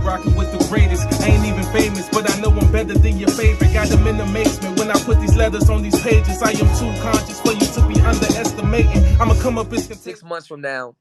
rocking with the greatest. I ain't even famous, but I know I'm better than your favorite. Got them in amazement when I put these letters on these pages. I am too conscious for you to be underestimating. I'ma come up as 6 months from now,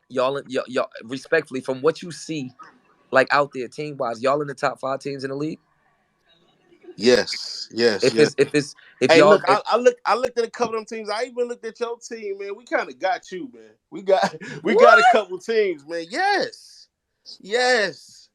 y'all respectfully, from what you see, like out there, team wise, y'all in the top 5 teams in the league. Yes. If Hey, y'all, look, I looked at a couple of them teams. I even looked at your team, man. We kind of got you, man. We got a couple teams, man. Yes.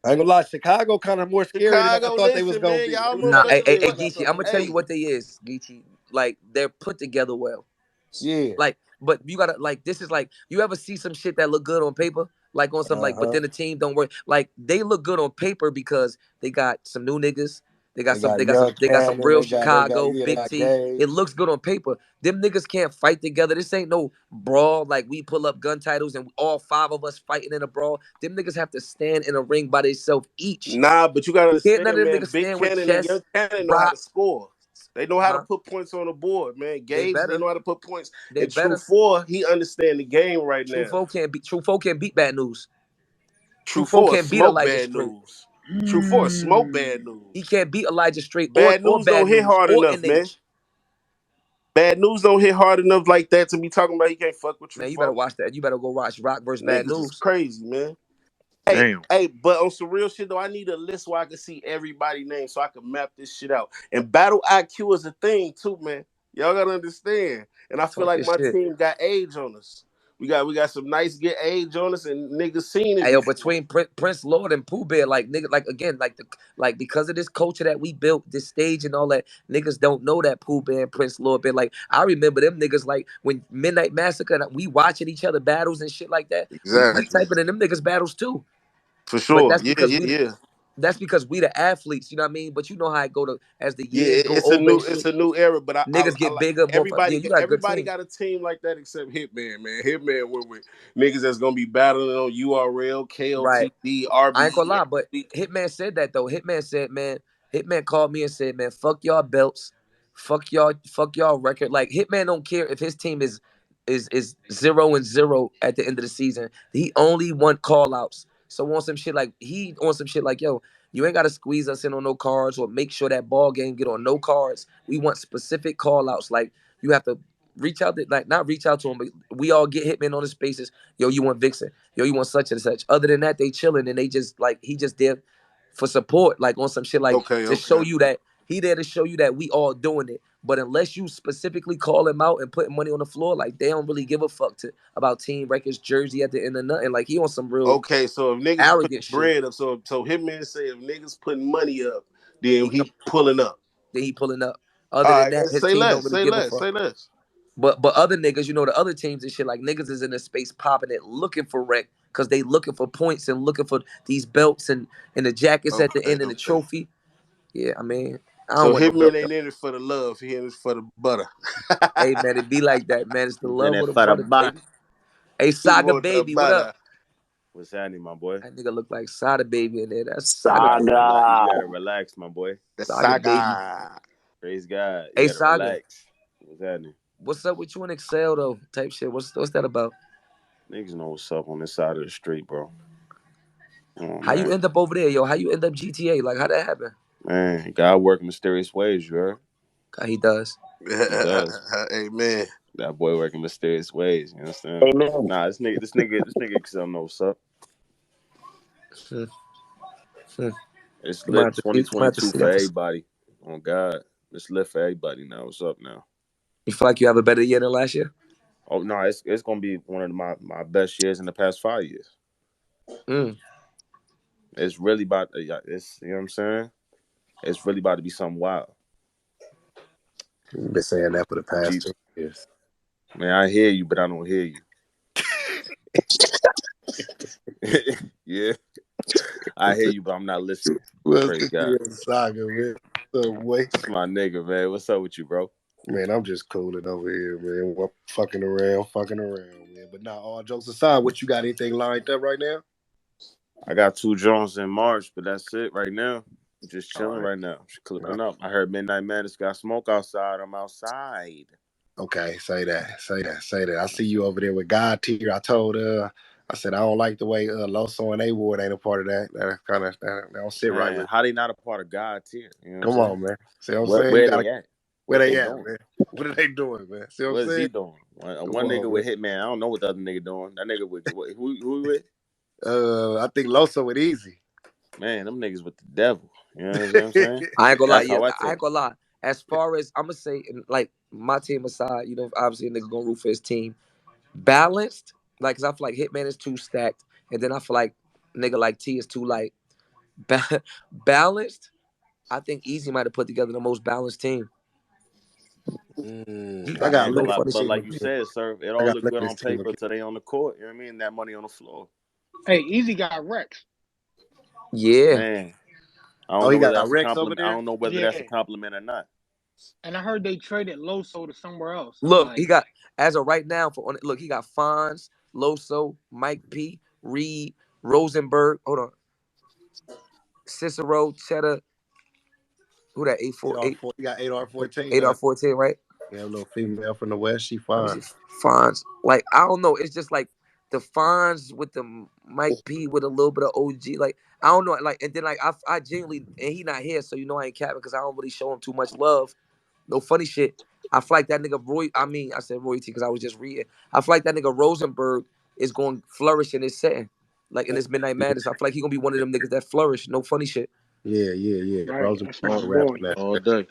I ain't gonna lie, Chicago kind of more scary than I Chicago, thought they was listen, gonna man. be. Y'all nah, remember hey, that? Geechi, I'm gonna tell you what they is, Geechi. Like they're put together well. Yeah. Like, but you gotta like this is like you ever see some shit that look good on paper, like on some like, but then the team don't work. Like they look good on paper because they got some new niggas. They got some real Chicago big T. It looks good on paper. Them niggas can't fight together. This ain't no brawl like we pull up gun titles and all 5 of us fighting in a brawl. Them niggas have to stand in a ring by themselves each. Nah, but you gotta Can't understand, none of them man. niggas Big stand with Cannon and Young chest, Cannon know how to rock. score. They know how to put points on the board, man. They Gage, they better. know how to put points. They And True better. 4, he understand the game right True now. Four can't beat Bad News. True Four 4 can't beat smoke Elijah bad Straight. news. True 4 smoke bad news. He can't beat Elijah Straight Bad or news Bad don't hit News hard or enough, man. NH. Bad news don't hit hard enough like that to be talking about he can't fuck with True 4. Man, you better watch that. You better go watch Rock versus Bad Niggas is News. crazy, man. Damn. Hey, but on some real shit though, I need a list where I can see everybody's name so I can map this shit out. And battle IQ is a thing too, man. Y'all gotta understand. And I feel Talk like your my shit. team got age on us. We got some nice get age on us, and niggas seen it. Hey, yo, before. between Prince Lord and Pooh Bear, like nigga, like again, like because of this culture that we built, this stage and all that, niggas don't know that Pooh Bear and Prince Lord been like. I remember them niggas like when Midnight Massacre, we watching each other battles and shit like that. We Exactly. typing in them niggas battles too. For But sure. Yeah. that's because we the athletes, you know what I mean? But you know how it go to as the Yeah, years go it's over and a shit. new era, but I Niggas get like bigger, more. Yeah, you got a good everybody team. got a team like that except Hitman, man. Hitman went with niggas that's gonna be battling on URL, Right. KOTD, I ain't gonna RBE. lie, but Hitman said that though. Hitman said, man, Hitman called me and said, man, fuck y'all belts, fuck y'all record. Like Hitman don't care if his team is 0-0 at the end of the season. He only want call outs. So on some shit like yo, you ain't gotta squeeze us in on no cards or make sure that ball game get on no cards. We want specific call outs. Like you have to reach out to not reach out to him, but we all get Hitman on the spaces. Yo, you want Vixen. Yo, you want such and such. Other than that, they chilling and they just like he just there for support, like on some shit like to show you that he there to show you that we all doing it. But unless you specifically call him out and putting money on the floor, like they don't really give a fuck about Team Records jersey at the end of nothing. Like he on some real Okay, so if niggas put arrogant shit. bread up, so Hitman say if niggas putting money up, then He pulling up. Then he pulling up. All Other than right, that, his say team don't less, really say give a less, fuck. say less. But other niggas, you know, the other teams and shit, like niggas is in the space popping it, looking for rec, because they looking for points and looking for these belts and the jackets at the end and the trophy. Yeah, I mean, I don't So want no Hitman belt. ain't in it for the love, he in it for the butter. Hey man, it be like that, man. It's the He's in love it of the for the butter, butter. baby. Hey, He Saga want the baby, what butter. up? What's happening, my boy? That nigga look like Sada baby in there. That's You Saga. gotta relax, my boy. The Saga baby. Saga. Praise God. You Hey, gotta Saga. relax. What's happening? What's up with you and Excel though? Type shit. What's that about? Niggas know what's up on this side of the street, bro. Come on, How you man. end up over there, yo? How you end up GTA? Like, how that happen? Man, God work mysterious ways, you heard? God, he does. He does. Amen. That boy working mysterious ways, you understand? Amen. Nah, this nigga Excel know what's up. It's You might lit have to see. You might have to 2022 see for that. everybody. Oh God. It's lit for everybody now. What's up now? You feel like you have a better year than last year? Oh no, it's gonna be one of my best years in the past 5 years. Mm. It's really about it's you know what I'm saying? It's really about to be something wild. You've been saying that for the past G- 2 years. Man, I hear you, but I don't hear you. Yeah. I hear you, but I'm not listening. Praise God. Saga, man. It's my nigga, man. What's up with you, bro? Man, I'm just cooling over here, man. We're fucking around, man. But now, all jokes aside, what you got anything lined up right now? I got 2 Jones in March, but that's it right now. I'm just chilling right now. Just clipping up. I heard Midnight Madness got smoke outside. I'm outside. Okay, say that. I see you over there with God tier. I told I said I don't like the way Loso and A-Ward ain't a part of that. That don't sit right Man, with. how they not a part of God tier? You know what Come I'm saying? on, man. See what I'm saying? Where they at? Where What they they at, doing? man? What are they doing, man? See what What I'm is he saying? doing? One Come nigga on, with man. Hitman. I don't know what the other nigga doing. That nigga with who with? I think Loso with Easy. Man, them niggas with the devil. You know what I'm saying? I ain't gonna lie, That's how I I take ain't gonna lie. As far as I'm gonna say, like my team aside, you know, obviously a nigga gonna root for his team. Balanced, like, cause I feel like Hitman is too stacked, and then I feel like nigga like T is too light. Balanced, I think Easy might have put together the most balanced team. He I got got Man, no liquor. funny but shit. like you said, sir, it I all got look good liquor on this team. paper till they on the court. You know what I mean? That money on the floor. Hey, Easy got Rex. Yeah. Man, I Oh, don't he know whether got that's a Rex over compliment. I there. don't know whether that's a Yeah. compliment or not. And I heard they traded Loso to somewhere else. I'm Look, like, he got as of right now look, he got Fonz, Loso, Mike P, Reed, Rosenberg. Hold on, Cicero, Cheddar. Who that? 848, 8R4. He got 8R14. 8R14, right? Yeah, a little female from the West. She Let me fine. see. Fonz. Like, I don't know. It's just like the Fonz with the Mike P with a little bit of OG. Like, I don't know. Like, and then like I genuinely, and he not here, so you know I ain't capping because I don't really show him too much love. No funny shit. I feel like that nigga I said royalty because I was just reading. I feel like that nigga Rosenberg is going to flourish in his setting. Like in this Midnight Madness. I feel like he gonna be one of them niggas that flourish. No funny shit. Yeah. right, Rosenberg that's my boy. rapping that. All day.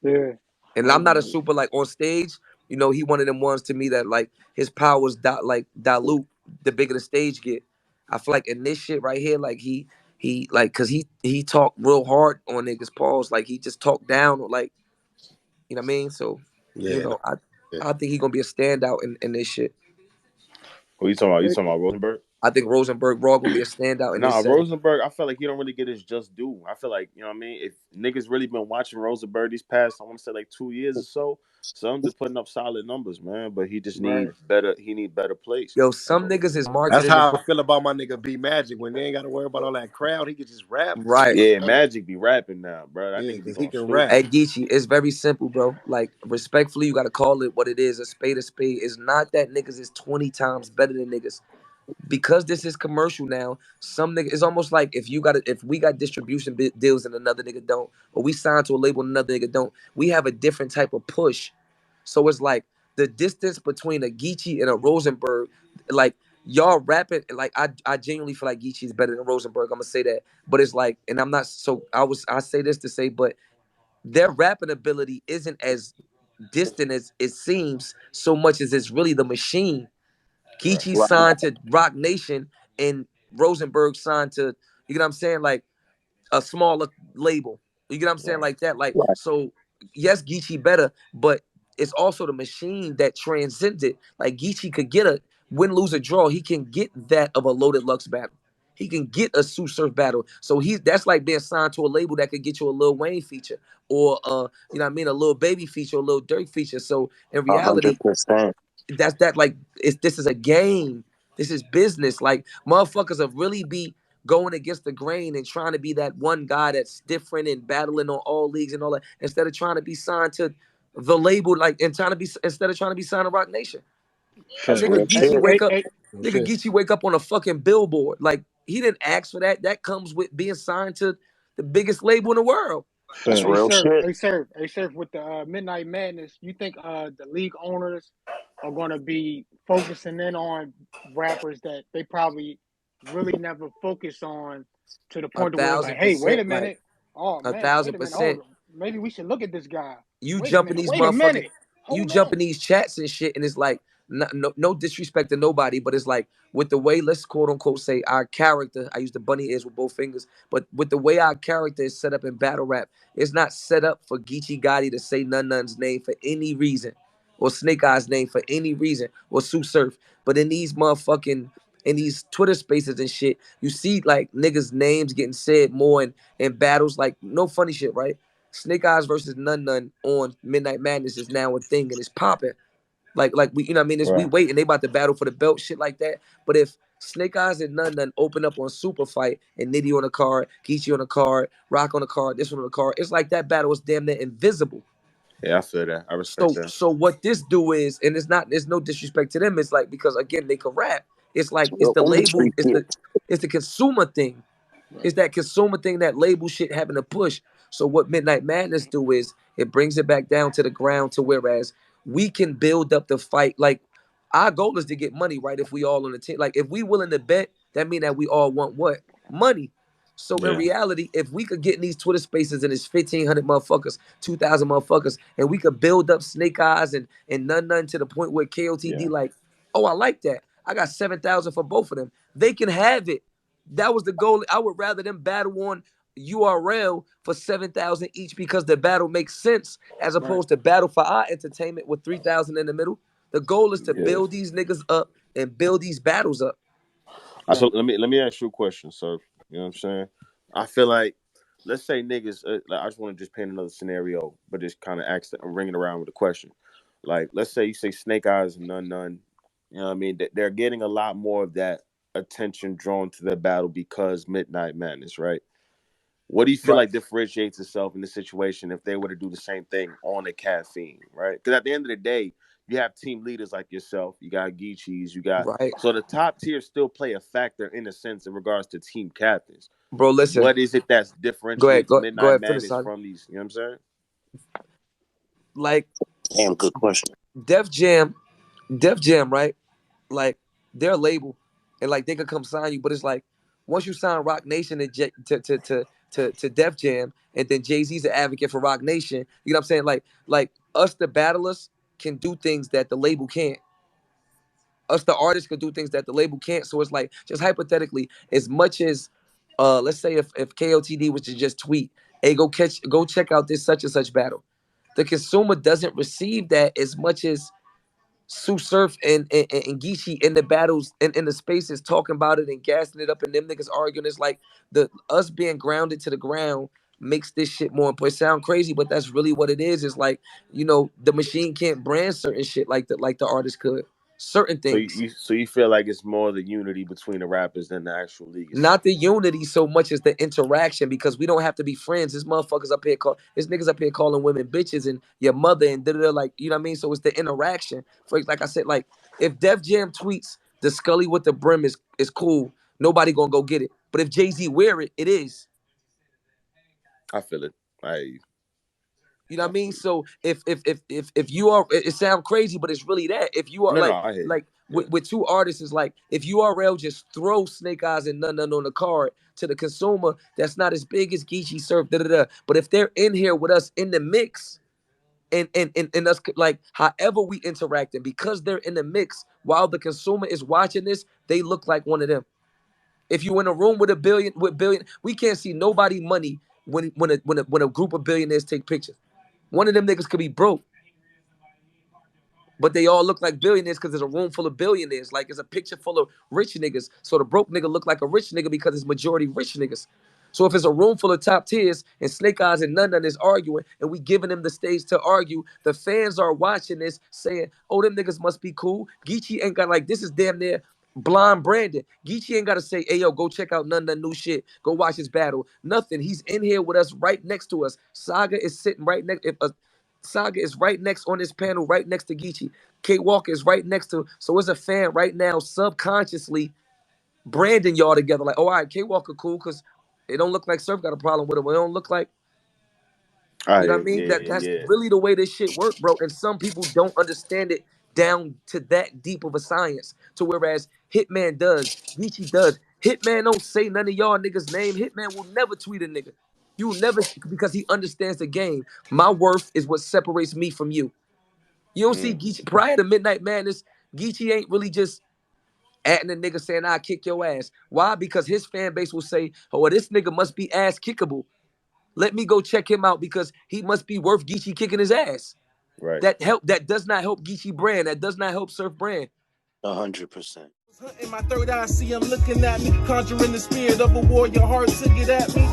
Yeah. And I'm not a super like on stage. You know, he one of them ones to me that like his powers dilute the bigger the stage get. I feel like in this shit right here, like he like cause he talked real hard on niggas' pause. Like he just talked down like you know what I mean? So, you Yeah. know, Yeah. I think he gonna be a standout in this shit. Who you talking about? You talking about Rosenberg? I think Rosenberg Raw gonna be a standout in this Nah, setting. Rosenberg, I feel like he don't really get his just due. I feel like, you know what I mean? If niggas really been watching Rosenberg these past, I want to say like 2 years or so, some been putting up solid numbers, man. But he just Right. need better plays. Yo, some niggas is That's marketing how I feel about my nigga B Magic. When they ain't got to worry about all that crowd, he can just rap. right. Yeah, Magic be rapping now, bro. That Yeah, nigga be because he going can stupid. rap. Hey Geechi, it's very simple, bro. Like respectfully, you gotta call it what it is. A spade. It's not that niggas is 20 times better than niggas. Because this is commercial now, some nigga it's almost like if we got distribution deals and another nigga don't, or we signed to a label and another nigga don't, we have a different type of push. So it's like the distance between a Geechi and a Rosenberg, like y'all rapping, like I genuinely feel like Geechi is better than Rosenberg. I'm gonna say that, but it's like, and I'm not so I say this to say, but their rapping ability isn't as distant as it seems, so much as it's really the machine. Right. Geechee signed to Rock Nation and Rosenberg signed to, you know what I'm saying, like a smaller label. You get what I'm saying, Right. like that. Like, so yes, Geechee better, but it's also the machine that transcends it. Like Geechee could get a win, lose, or draw. He can get that of a Loaded Lux battle. He can get a Sue Surf battle. So that's like being signed to a label that could get you a Lil Wayne feature or you know what I mean, a Lil Baby feature, or a Lil Durk feature. So in reality, 100%. that like this is a game. This is business. Like motherfuckers have really be going against the grain and trying to be that one guy that's different and battling on all leagues and all that instead of trying to be signed to the label, like and trying to be instead of trying to be signed to Rock Nation. That's Hey, Nigga real hey, Geechee shit. wake hey, up. hey, Nigga Geechee wake up on a fucking billboard. Like he didn't ask for that. That comes with being signed to the biggest label in the world. That's hey, real sir, shit. with the Midnight Madness, you think the league owners are gonna be focusing in on rappers that they probably really never focus on to the A point to where it's like, thousand hey, wait a percent. Like minute, oh a man, wait thousand a minute, hold percent. on, maybe we should look at this guy. You jump in these Wait a motherfucking, minute, you hold jump in on. these chats and shit, and it's like no disrespect to nobody, but it's like with the way, let's quote unquote say our character. I use the bunny ears with both fingers, but with the way our character is set up in battle rap, it's not set up for Geechee Gotti to say Nun's name for any reason, or Snake Eyes name for any reason, or Sue Surf. But in these motherfucking in these Twitter spaces and shit, you see like niggas' names getting said more in battles. Like no funny shit, right? Snake Eyes versus Nun on Midnight Madness is now a thing and it's popping. Like we, you know what I mean? It's we Right. waiting. They about to battle for the belt, shit like that. But if Snake Eyes and Nun open up on Super Fight and Nitty on the card, Geechee on the card, Rock on the card, this one on the card, it's like that battle is damn near invisible. Yeah, I feel that. I respect So that. so what this do is, and it's not, there's no disrespect to them, it's like because again they can rap It's like it's the label, it's the consumer thing. Right. It's that consumer thing, that label shit having to push. So what Midnight Madness do is it brings it back down to the ground to whereas we can build up the fight. Like our goal is to get money, right? If we all on the team, like if we willing to bet, that mean that we all want what? Money. So in Yeah. reality, if we could get in these Twitter spaces and it's 1,500 motherfuckers, 2,000 motherfuckers, and we could build up Snake Eyes and none to the point where KOTD Yeah. like, oh, I like that. I got 7,000 for both of them. They can have it. That was the goal. I would rather them battle on URL for 7,000 each because the battle makes sense as Right. opposed to battle for our entertainment with 3,000 in the middle. The goal is to Yeah. build these niggas up and build these battles up. So let me ask you a question, sir. You know what I'm saying? I feel like, let's say niggas. Like, I just want to just paint another scenario, but just kind of ringing around with a question. Like, let's say you say Snake Eyes and none. You know what I mean? They're getting a lot more of that attention drawn to their battle because Midnight Madness, right? What do you feel Right. like differentiates itself in this situation if they were to do the same thing on a caffeine, right? Because at the end of the day, you have team leaders like yourself. You got Geechi's. You got Right. so the top tier still play a factor in a sense in regards to team captains. Bro, listen. What is it that's Go ahead. differentiates Go Midnight ahead. Finish, Madness son. from these? You know what I'm saying? Like Damn good question. Def Jam, right? Like they're a label, and like they could come sign you, but it's like once you sign Rock Nation to Def Jam, and then Jay-Z's an advocate for Rock Nation. You know what I'm saying? Like us, the battlers, can do things that the label can't. Us, the artists, can do things that the label can't. So it's like just hypothetically, as much as let's say if KOTD was to just tweet, hey, go check out this such and such battle. The consumer doesn't receive that as much as Sue Surf and Geechi in the battles and in the spaces talking about it and gassing it up and them niggas arguing. It's like the us being grounded to the ground makes this shit more important. It sound crazy, but that's really what it is. It's like, you know, the machine can't brand certain shit like the artist could. Certain So things. you feel like it's more the unity between the rappers than the actual league itself. Not the unity so much as the interaction, because we don't have to be friends. This motherfuckers up here this niggas up here calling women bitches and your mother and da-da-da, like, you know what I mean? So it's the interaction. For like I said, like if Def Jam tweets the Scully with the brim is cool, nobody gonna go get it. But if Jay-Z wear it, it is. I feel it. You know what I mean? So if you are, it sounds crazy, but it's really that. If you are I hear you. with two artists, it's like if URL just throw Snake Eyes and none on the card to the consumer, that's not as big as Geechi Surf, da-da-da. But if they're in here with us in the mix, and us like however we interact, and because they're in the mix while the consumer is watching this, they look like one of them. If you in a room with billion, we can't see nobody money when a group of billionaires take pictures. One of them niggas could be broke, but they all look like billionaires because there's a room full of billionaires. Like it's a picture full of rich niggas. So the broke nigga look like a rich nigga because it's majority rich niggas. So if it's a room full of top tiers and Snake Eyes and none is arguing and we giving them the stage to argue, the fans are watching this saying, oh, them niggas must be cool. Geechi ain't got like, this is damn near blind Brandon. Geechi ain't got to say, hey, yo, go check out none new shit. Go watch his battle. Nothing. He's in here with us right next to us. Saga is sitting right next. Saga is right next on this panel, right next to Geechi. K Walker is right next to. So as a fan right now, subconsciously branding y'all together. Like, oh, all right, K Walker cool because it don't look like Surf got a problem with him. It don't look like, you know what I mean? That's really the way this shit work, bro. And some people don't understand it down to that deep of a science. To whereas Hitman does, Geechi does. Hitman don't say none of y'all niggas' name. Hitman will never tweet a nigga. You will never, because he understands the game. My worth is what separates me from you. You don't see Geechi prior to Midnight Madness. Geechi ain't really just adding a nigga saying I'll kick your ass. Why? Because his fan base will say, oh, well, this nigga must be ass kickable. Let me go check him out because he must be worth Geechi kicking his ass. Right. That does not help Geechi brand. That does not help Surf brand. 100%. In my third eye, see him looking at me, conjuring the spirit of a warrior heart to get at me.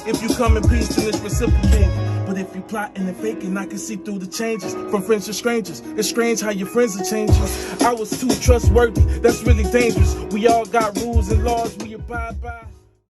If you come in peace, then it's reciprocated. But if you plotting and faking, I can see through the changes. From friends to strangers, it's strange how your friends are changing. I was too trustworthy, that's really dangerous. We all got rules and laws we abide by.